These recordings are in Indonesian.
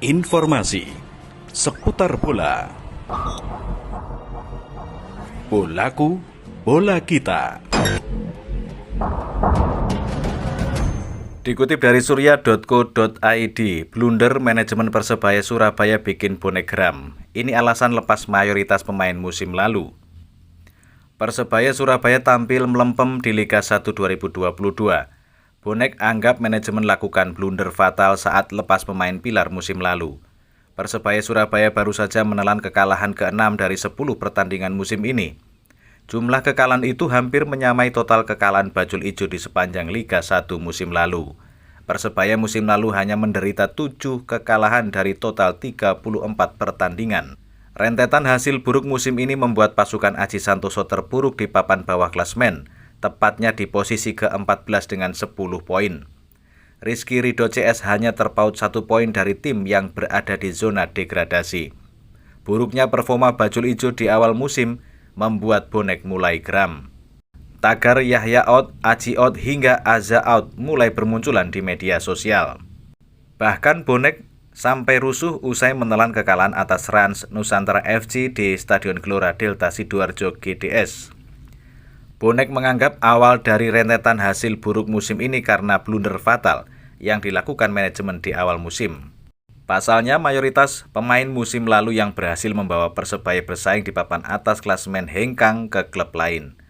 Informasi seputar bola. Bolaku, bola kita. Dikutip dari surya.co.id, blunder manajemen Persebaya Surabaya bikin bonek geram. Ini alasan lepas mayoritas pemain musim lalu. Persebaya Surabaya tampil melempem di Liga 1 2022. Bonek anggap manajemen lakukan blunder fatal saat lepas pemain pilar musim lalu. Persebaya Surabaya baru saja menelan kekalahan ke-6 dari 10 pertandingan musim ini. Jumlah kekalahan itu hampir menyamai total kekalahan bajul ijo di sepanjang Liga 1 musim lalu. Persebaya musim lalu hanya menderita 7 kekalahan dari total 34 pertandingan. Rentetan hasil buruk musim ini membuat pasukan Aji Santoso terpuruk di papan bawah klasemen, tepatnya di posisi ke-14 dengan 10 poin. Rizky Ridho CS hanya terpaut 1 poin dari tim yang berada di zona degradasi. Buruknya performa bajul ijo di awal musim membuat bonek mulai geram. Tagar Yahya out, Aji out hingga Aza out mulai bermunculan di media sosial. Bahkan bonek sampai rusuh usai menelan kekalahan atas Rans Nusantara FC di Stadion Gelora Delta Sidoarjo GDS. Bonek menganggap awal dari rentetan hasil buruk musim ini karena blunder fatal yang dilakukan manajemen di awal musim. Pasalnya, mayoritas pemain musim lalu yang berhasil membawa Persebaya bersaing di papan atas klasemen hengkang ke klub lain.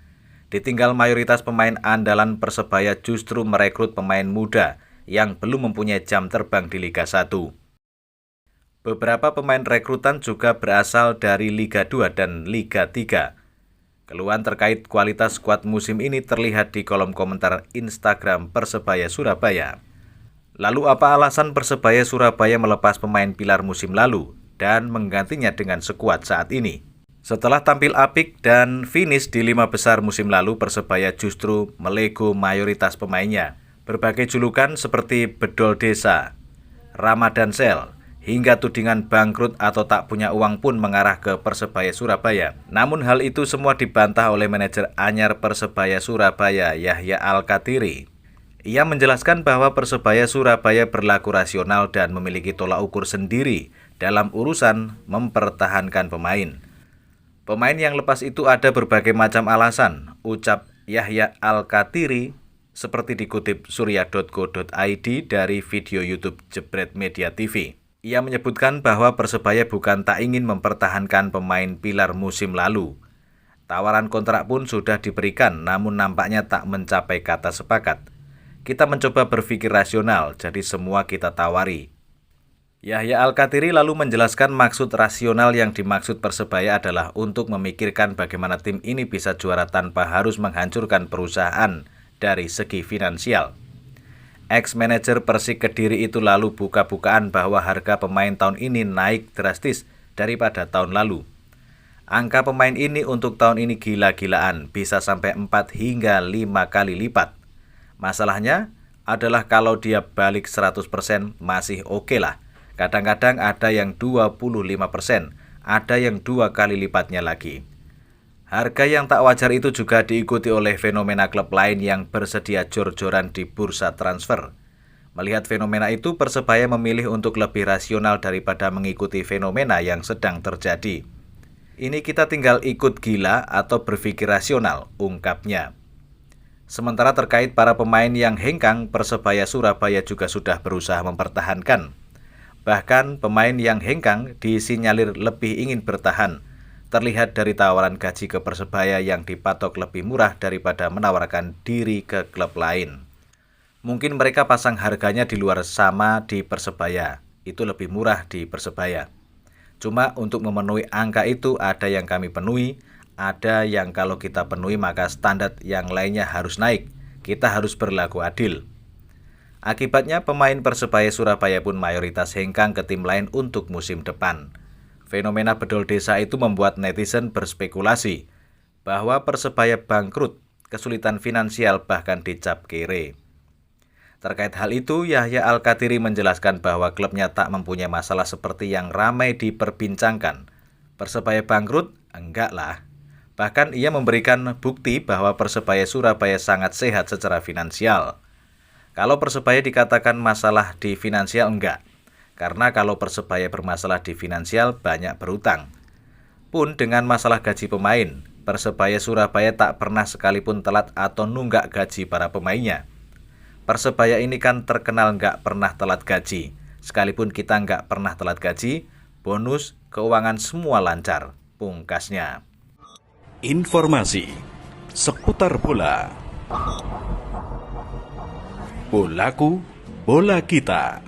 Ditinggal mayoritas pemain andalan Persebaya justru merekrut pemain muda yang belum mempunyai jam terbang di Liga 1. Beberapa pemain rekrutan juga berasal dari Liga 2 dan Liga 3. Keluhan terkait kualitas skuad musim ini terlihat di kolom komentar Instagram Persebaya Surabaya. Lalu apa alasan Persebaya Surabaya melepas pemain pilar musim lalu dan menggantinya dengan skuad saat ini? Setelah tampil apik dan finish di 5 besar musim lalu, Persebaya justru melego mayoritas pemainnya. Berbagai julukan seperti Bedol Desa, Ramadan Sel, hingga tudingan bangkrut atau tak punya uang pun mengarah ke Persebaya Surabaya. Namun hal itu semua dibantah oleh manajer anyar Persebaya Surabaya, Yahya Al-Kathiri. Ia menjelaskan bahwa Persebaya Surabaya berlaku rasional dan memiliki tolak ukur sendiri dalam urusan mempertahankan pemain. Pemain yang lepas itu ada berbagai macam alasan, ucap Yahya Al-Kathiri seperti dikutip surya.co.id dari video YouTube Jebret Media TV. Ia menyebutkan bahwa Persebaya bukan tak ingin mempertahankan pemain pilar musim lalu. Tawaran kontrak pun sudah diberikan, namun nampaknya tak mencapai kata sepakat. Kita mencoba berpikir rasional, jadi semua kita tawari. Yahya Al-Kathiri lalu menjelaskan maksud rasional yang dimaksud Persebaya adalah untuk memikirkan bagaimana tim ini bisa juara tanpa harus menghancurkan perusahaan dari segi finansial. Ex-manajer Persik Kediri itu lalu buka-bukaan bahwa harga pemain tahun ini naik drastis daripada tahun lalu. Angka pemain ini untuk tahun ini gila-gilaan, bisa sampai 4 hingga 5 kali lipat. Masalahnya adalah kalau dia balik 100% masih oke lah. Kadang-kadang ada yang 25%, ada yang 2 kali lipatnya lagi. Harga yang tak wajar itu juga diikuti oleh fenomena klub lain yang bersedia jor-joran di bursa transfer. Melihat fenomena itu, Persebaya memilih untuk lebih rasional daripada mengikuti fenomena yang sedang terjadi. Ini kita tinggal ikut gila atau berpikir rasional, ungkapnya. Sementara terkait para pemain yang hengkang, Persebaya Surabaya juga sudah berusaha mempertahankan. Bahkan pemain yang hengkang disinyalir lebih ingin bertahan. Terlihat dari tawaran gaji ke Persebaya yang dipatok lebih murah daripada menawarkan diri ke klub lain. Mungkin mereka pasang harganya di luar sama di Persebaya, itu lebih murah di Persebaya. Cuma untuk memenuhi angka itu ada yang kami penuhi, ada yang kalau kita penuhi maka standar yang lainnya harus naik, kita harus berlaku adil. Akibatnya pemain Persebaya Surabaya pun mayoritas hengkang ke tim lain untuk musim depan. Fenomena bedol desa itu membuat netizen berspekulasi bahwa Persebaya bangkrut, kesulitan finansial bahkan dicap kere. Terkait hal itu, Yahya Al-Kathiri menjelaskan bahwa klubnya tak mempunyai masalah seperti yang ramai diperbincangkan. Persebaya bangkrut? Enggak lah. Bahkan ia memberikan bukti bahwa Persebaya Surabaya sangat sehat secara finansial. Kalau Persebaya dikatakan masalah di finansial, enggak. Karena kalau Persebaya bermasalah di finansial, banyak berutang. Pun dengan masalah gaji pemain, Persebaya Surabaya tak pernah sekalipun telat atau nunggak gaji para pemainnya. Persebaya ini kan terkenal nggak pernah telat gaji. Sekalipun kita nggak pernah telat gaji, bonus, keuangan semua lancar, pungkasnya. Informasi seputar bola. Bolaku, bola kita.